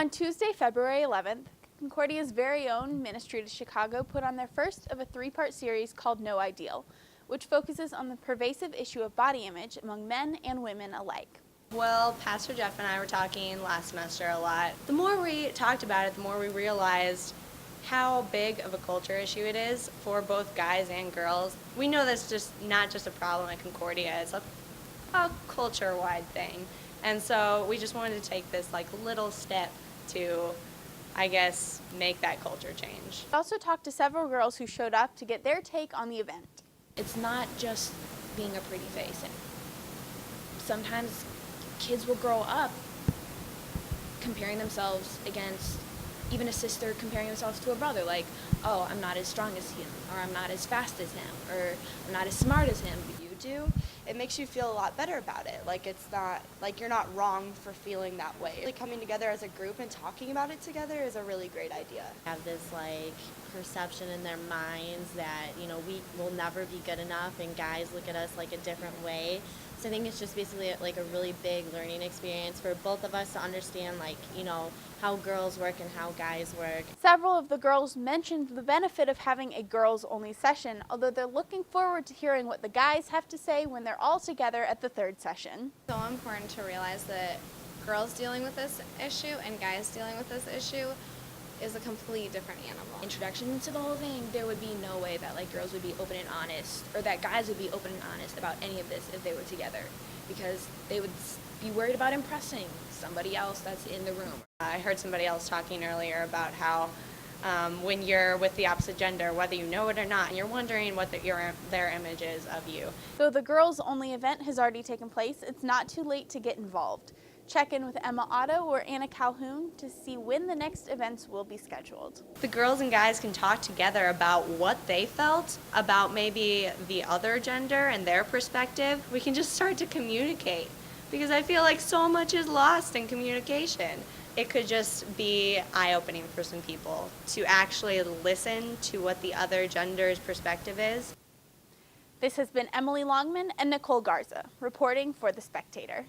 On Tuesday, February 11th, Concordia's very own Ministry to Chicago put on their first of a three-part series called No Ideal, which focuses on the pervasive issue of body image among men and women alike. Well, Pastor Jeff and I were talking last semester a lot. The more we talked about it, the more we realized how big of a culture issue it is for both guys and girls. We know that's just not just a problem at Concordia, it's a culture-wide thing. And so we just wanted to take this little step to, I guess, make that culture change. We also talked to several girls who showed up to get their take on the event. It's not just being a pretty face. And sometimes kids will grow up comparing themselves against even a sister comparing themselves to a brother, like, oh, I'm not as strong as him, or I'm not as fast as him, or I'm not as smart as him. You do, it makes you feel a lot better about it. It's not, you're not wrong for feeling that way. Coming together as a group and talking about it together is a really great idea. Have this perception in their minds that, we will never be good enough and guys look at us a different way. So I think it's just basically a really big learning experience for both of us to understand how girls work and how guys work. Several of the girls mentioned the benefit of having a girls-only session, although they're looking forward to hearing what the guys have to say when they're all together at the third session. It's so important to realize that girls dealing with this issue and guys dealing with this issue is a completely different animal. Introduction to the whole thing, there would be no way that girls would be open and honest, or that guys would be open and honest about any of this if they were together, because they would be worried about impressing somebody else that's in the room. I heard somebody else talking earlier about how when you're with the opposite gender, whether you know it or not, and you're wondering what their image is of you. Though the girls-only event has already taken place, it's not too late to get involved. Check in with Emma Otto or Anna Calhoun to see when the next events will be scheduled. The girls and guys can talk together about what they felt about maybe the other gender and their perspective. We can just start to communicate, because I feel like so much is lost in communication. It could just be eye-opening for some people to actually listen to what the other gender's perspective is. This has been Emily Longman and Nicole Garza reporting for The Spectator.